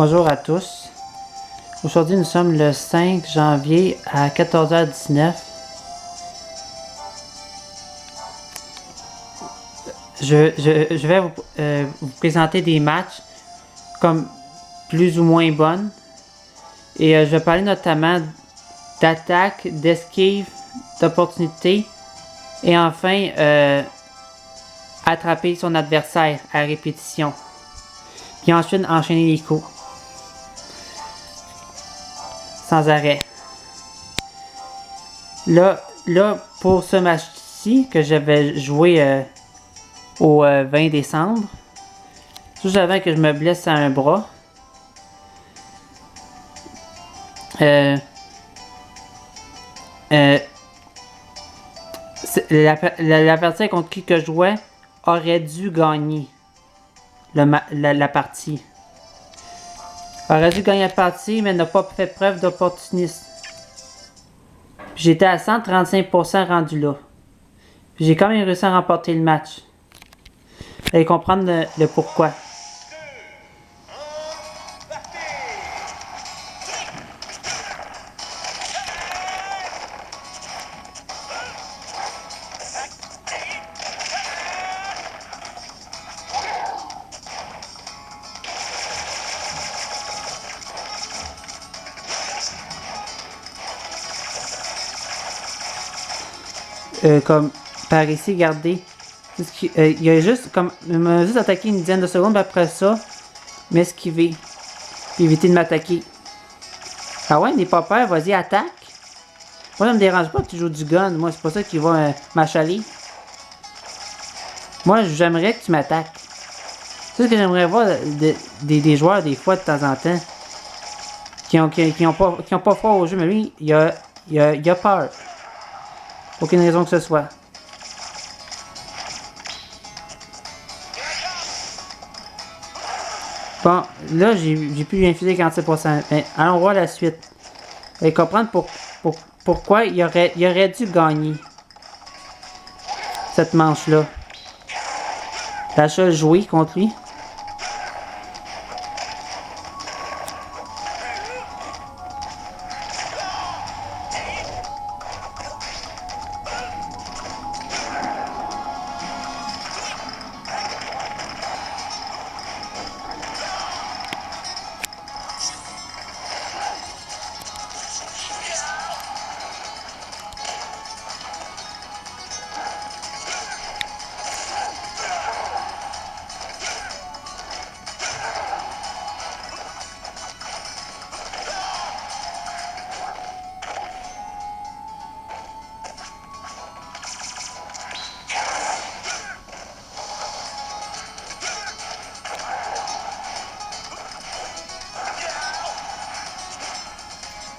Bonjour à tous. Aujourd'hui, nous sommes le 5 janvier à 14h19. Je vais vous présenter des matchs comme plus ou moins bonnes. Et je vais parler notamment d'attaque, d'esquive, d'opportunité et enfin attraper son adversaire à répétition. Puis ensuite enchaîner les coups. Sans arrêt. Là pour ce match-ci que j'avais joué au 20 décembre, juste avant que je me blesse à un bras, la partie contre qui que je jouais aurait dû gagner la partie. Aurait dû gagner la partie, mais n'a pas fait preuve d'opportunisme. J'étais à 135% rendu là. J'ai quand même réussi à remporter le match. Vous allez comprendre le pourquoi. Comme par ici, regardez. Il a juste comme il m'a juste attaqué une dizaine de secondes, puis après ça, m'esquiver. Puis éviter de m'attaquer. Ah ouais, n'est pas peur, vas-y, attaque. Moi, ça me dérange pas que tu joues du gun. Moi, c'est pas ça qui va m'achaler. Moi, j'aimerais que tu m'attaques. C'est ce que j'aimerais voir des joueurs, des fois, de temps en temps. Qui ont pas froid au jeu, mais lui, il a peur. Aucune raison que ce soit. Bon, là, j'ai pu lui infuser 47%. Mais allons voir la suite. Et comprendre pourquoi il aurait dû gagner cette manche-là. La seule jouée contre lui.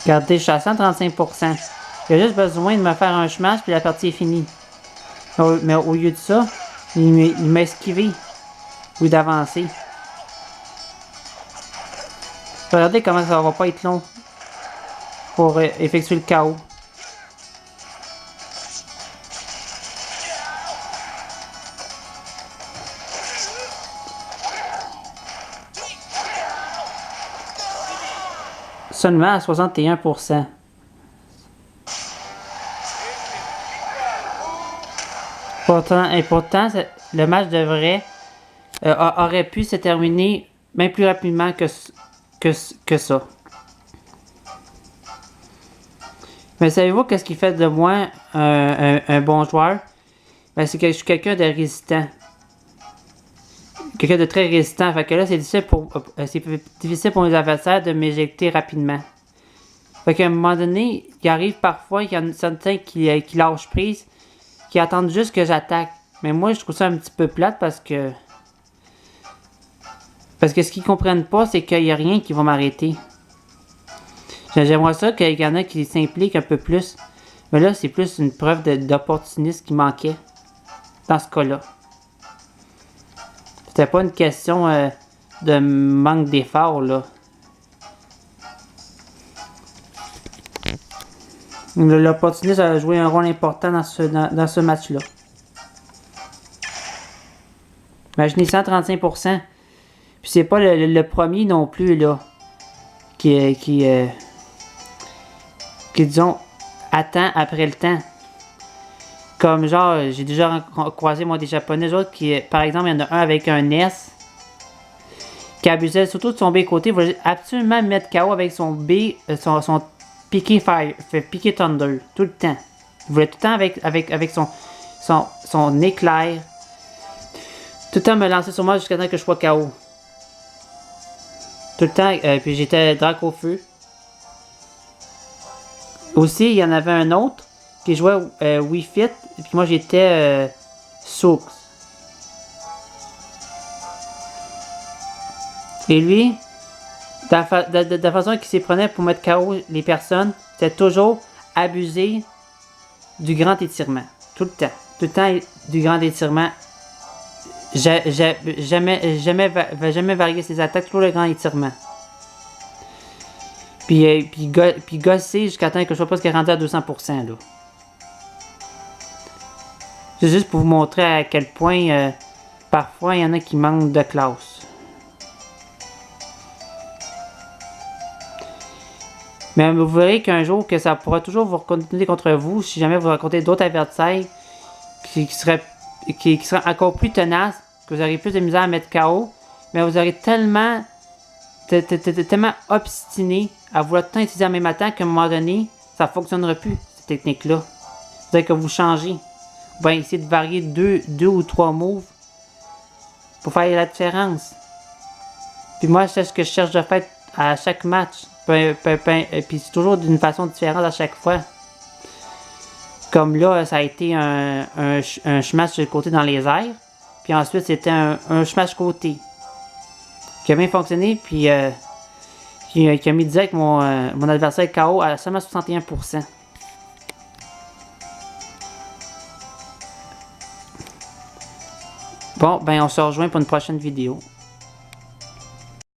Regardez, je suis à 135%. Il a juste besoin de me faire un smash puis la partie est finie. Mais au lieu de ça, il m'a esquivé. Ou d'avancer. Regardez comment ça va pas être long pour effectuer le KO. Seulement à 61%. Pourtant, le match aurait pu se terminer bien plus rapidement que ça. Mais savez-vous qu'est-ce qui fait de moi un bon joueur? Ben, c'est que je suis quelqu'un de résistant. Quelqu'un de très résistant. Fait que là, c'est difficile pour mes adversaires de m'éjecter rapidement. Fait qu'à un moment donné, il arrive parfois qu'il y en a certains qui lâchent prise, qui attendent juste que j'attaque. Mais moi, je trouve ça un petit peu plate parce que ce qu'ils comprennent pas, c'est qu'il n'y a rien qui va m'arrêter. J'aimerais ça qu'il y en a qui s'impliquent un peu plus. Mais là, c'est plus une preuve d'opportunisme qui manquait dans ce cas-là. C'était pas une question de manque d'effort, là. L'opportunisme a joué un rôle important dans ce match-là. Imaginez 135%. Puis c'est pas le premier non plus, là. qui disons, attend après le temps. Comme genre, j'ai déjà croisé moi des Japonais autres qui, par exemple, il y en a un avec un S qui abusait surtout de son B côté, il voulait absolument mettre KO avec son B, son piqué Fire, piqué Thunder, tout le temps. Il voulait tout le temps avec son éclair, tout le temps me lancer sur moi jusqu'à temps que je sois KO. Tout le temps, puis j'étais Drac au feu. Aussi, il y en avait un autre qui jouait Wii Fit, et puis moi j'étais Soux. Et lui, de la façon qu'il s'y prenait pour mettre KO les personnes, c'était toujours abuser du grand étirement. Tout le temps. Tout le temps du grand étirement. Jamais varier ses attaques, toujours le grand étirement. Puis gosser jusqu'à temps que je sois presque rendu à 200%. Là. C'est juste pour vous montrer à quel point parfois il y en a qui manquent de classe. Mais vous verrez qu'un jour que ça pourra toujours vous continuer contre vous si jamais vous rencontrez d'autres adversaires qui seraient encore plus tenaces, que vous aurez plus de misère à mettre KO, mais vous aurez tellement obstiné à vouloir tout le temps utiliser en même temps qu'à un moment donné, ça ne fonctionnera plus, cette technique-là. Vous avez que vous changez. Vous allez essayer de varier deux ou trois moves pour faire la différence. Puis moi, c'est ce que je cherche de faire à chaque match. Puis c'est toujours d'une façon différente à chaque fois. Comme là, ça a été un smash sur le côté dans les airs. Puis ensuite, c'était un smash côté. Qui a bien fonctionné. Puis qui a mis direct mon adversaire KO à seulement 61%. Bon, ben on se rejoint pour une prochaine vidéo.